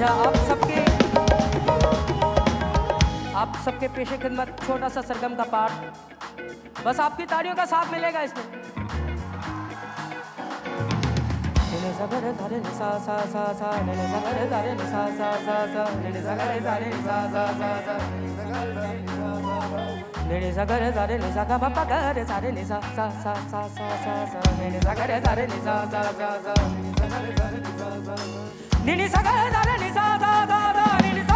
अच्छा आप सबके पेशे खिदमत छोटा सा सरगम का पाठ, बस आपकी तालियों का साथ मिलेगा इसमें। Nini sa ga da ni sa da da da, nini